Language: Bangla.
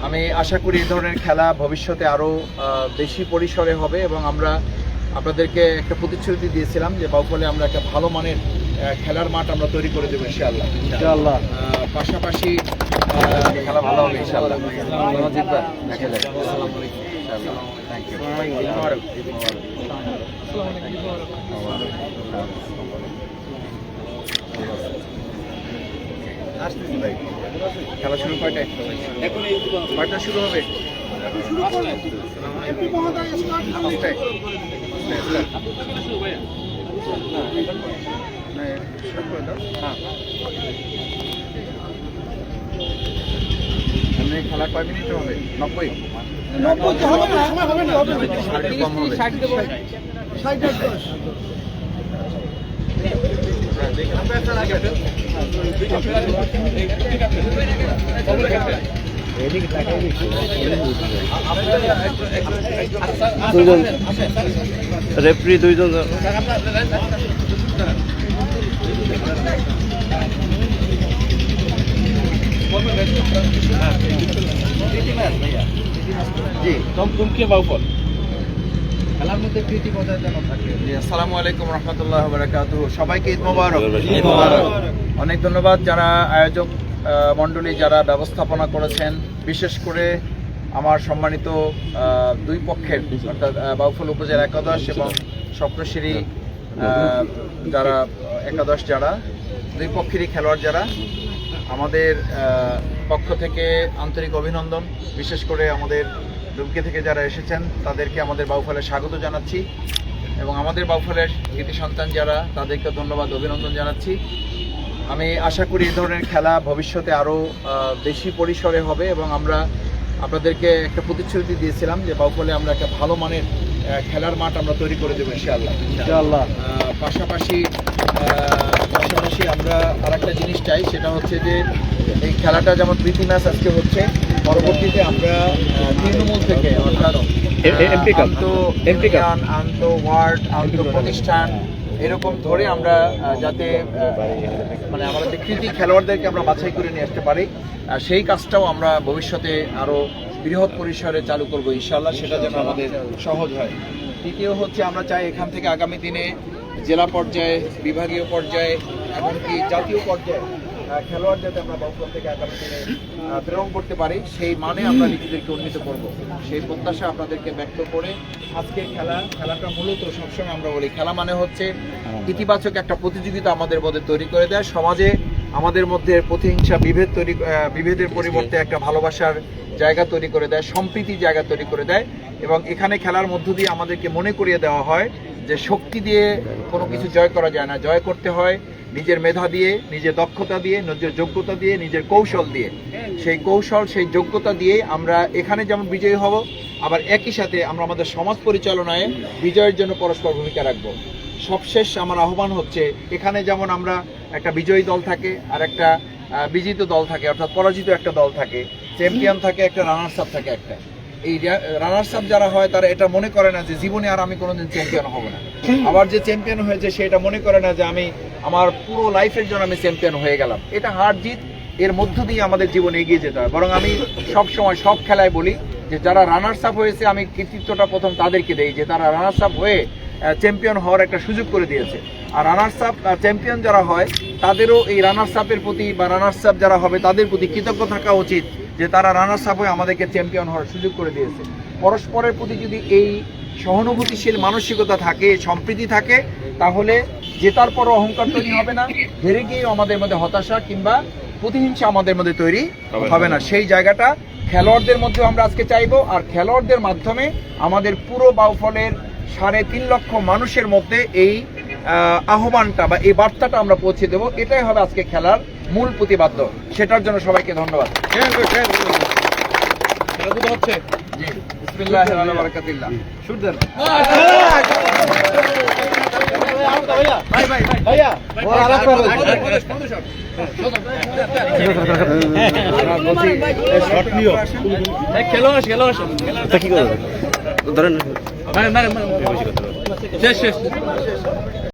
আমি আশা করি এই ধরনের খেলা ভবিষ্যতে আরও বেশি পরিসরে হবে এবং আমরা আপনাদেরকে একটা প্রতিশ্রুতি দিয়েছিলাম যে বাউফলে আমরা একটা ভালো মানের খেলার মাঠ আমরা তৈরি করে দেবো ইনশাআল্লাহ। পাশাপাশি খেলা ভালো হবে ইনশাআল্লাহ। জিতবা দেখা যাক। আসসালামু আলাইকুম। Thank you. খেলা শুরু কয়টায়? কয়টা শুরু হবে? খেলা কয় মিনিট হবে? 90 কম হবে। দুজন রেফারি দুইজন জি কে বাউফল খেলার মধ্যে প্রীতি বজায় যেন থাকে। আসসালামু আলাইকুম রহমতুল্লাহ বারাকাতুহু। সবাইকে ঈদ মোবারক। অনেক ধন্যবাদ যারা আয়োজক মণ্ডলী, যারা ব্যবস্থাপনা করেছেন, বিশেষ করে আমার সম্মানিত দুই পক্ষের অর্থাৎ বাউফল উপজেলা একাদশ এবং স্বপ্নশ্রী যারা একাদশ, যারা দুই পক্ষেরই খেলোয়াড়, যারা আমাদের পক্ষ থেকে আন্তরিক অভিনন্দন। বিশেষ করে আমাদের দুমকি থেকে যারা এসেছেন তাদেরকে আমাদের বাউফলে স্বাগত জানাচ্ছি এবং আমাদের বাউফলের কৃতি সন্তান যারা, তাদেরকে ধন্যবাদ, অভিনন্দন জানাচ্ছি। আমি আশা করি এই ধরনের খেলা ভবিষ্যতে আরও বেশি পরিসরে হবে এবং আমরা আপনাদেরকে একটা প্রতিশ্রুতি দিয়েছিলাম যে বাউফলে আমরা একটা ভালো মানের খেলার মাঠ আমরা তৈরি করে দেবো ইনশাআল্লাহ। পাশাপাশি আমরা আরেকটা জিনিস চাই, সেটা হচ্ছে যে এই খেলাটা যেমন প্রীতি ম্যাচ আজকে হচ্ছে, পরবর্তীতে আমরা তৃণমূল থেকে অর্থাৎ আন্ত ওয়ার্ড, আন্ত প্রতিষ্ঠান এরকম ধরে আমরা যাতে মানে আমাদের কৃতি খেলোয়াড়দেরকে আমরা বাছাই করে নিয়ে আসতে পারি, সেই কাজটাও আমরা ভবিষ্যতে আরও বৃহৎ পরিসরে চালু করবো ইনশাআল্লাহ। সেটা যেন আমাদের সহজ হয়। দ্বিতীয় হচ্ছে আমরা চাই এখান থেকে আগামী দিনে জেলা পর্যায়ে, বিভাগীয় পর্যায়ে, এমনকি জাতীয় পর্যায়ে খেলোয়াড় যাতে আমরা বাউফল থেকে আগামী দিনে প্রেরণ করতে পারি, সেই মানে আমরা নিজেদেরকে উন্নীত করব, সেই প্রত্যাশা আপনাদেরকে ব্যক্ত করে আজকে খেলাটা মূলত সবসময় আমরা বলি খেলা মানে হচ্ছে ইতিবাচক একটা প্রতিযোগিতা আমাদের মধ্যে তৈরি করে দেয়, সমাজে আমাদের মধ্যে প্রতিহিংসা, বিভেদের পরিবর্তে একটা ভালোবাসার জায়গা তৈরি করে দেয়, সম্প্রীতির জায়গা তৈরি করে দেয় এবং এখানে খেলার মধ্য দিয়ে আমাদেরকে মনে করিয়ে দেওয়া হয় যে শক্তি দিয়ে কোনো কিছু জয় করা যায় না, জয় করতে হয় নিজের মেধা দিয়ে, নিজের দক্ষতা দিয়ে, নিজের যোগ্যতা দিয়ে, নিজের কৌশল দিয়ে। সেই কৌশল, সেই যোগ্যতা দিয়ে আমরা এখানে যেমন বিজয়ী হব, আবার একই সাথে আমরা আমাদের সমাজ পরিচালনায় বিজয়ের জন্য পরস্পর ভূমিকা রাখব। সবশেষ আমার আহ্বান হচ্ছে এখানে যেমন আমরা একটা বিজয়ী দল থাকে আর একটা বিজিত দল থাকে, অর্থাৎ পরাজিত একটা দল থাকে, চ্যাম্পিয়ন থাকে একটা, রানার্স আপ থাকে একটা। এই রানার্স আপ যারা হয় তারা এটা মনে করে না যে জীবনে আর আমি কোনোদিন চ্যাম্পিয়ন হব না, আবার যে চ্যাম্পিয়ন হয়েছে সে এটা মনে করে না যে আমি আমার পুরো লাইফের জন্য আমি চ্যাম্পিয়ন হয়ে গেলাম। এটা হার জিত এর মধ্য দিয়ে আমাদের জীবনে এগিয়ে যেতে হয়। বরং আমি সব সময় সব খেলায় বলি যে যারা রানার্স আপ হয়েছে আমি কৃতিত্বটা প্রথম তাদেরকে দেই, যে তারা রানার্স আপ হয়ে চ্যাম্পিয়ন হওয়ার একটা সুযোগ করে দিয়েছে। আর রানার্স আপ চ্যাম্পিয়ন যারা হয় তাদেরও এই রানার্স আপের প্রতি বা রানার্স আপ যারা হবে তাদের প্রতি কৃতজ্ঞ থাকা উচিত যে তারা রানার্স আপ হয়ে আমাদেরকে চ্যাম্পিয়ন হওয়ার সুযোগ করে দিয়েছে। পরস্পরের প্রতি যদি এই সহানুভূতিশীল মানসিকতা থাকে, সম্প্রীতি থাকে, তাহলে জেতার পরও অহংকার তৈরি হবে না, হেরে গিয়েও আমাদের মধ্যে হতাশা কিংবা প্রতিহিংসা আমাদের মধ্যে তৈরি হবে না। সেই জায়গাটা খেলোয়াড়দের মধ্যেও আমরা আজকে চাইবো, আর খেলোয়াড়দের মাধ্যমে আমাদের পুরো বাউফলের 3.5 লক্ষ মানুষের মধ্যে এই আহ্বানটা বা এই বার্তাটা আমরা পৌঁছে দেবো। এটাই হবে আজকে খেলার মূল প্রতিপাদ্য। সেটার জন্য সবাইকে ধন্যবাদ। হচ্ছে জি বিসমিল্লাহির রহমানির বারাকাতুল্লাহ শুরু ভাইয়া কি করে ধরেন শেষ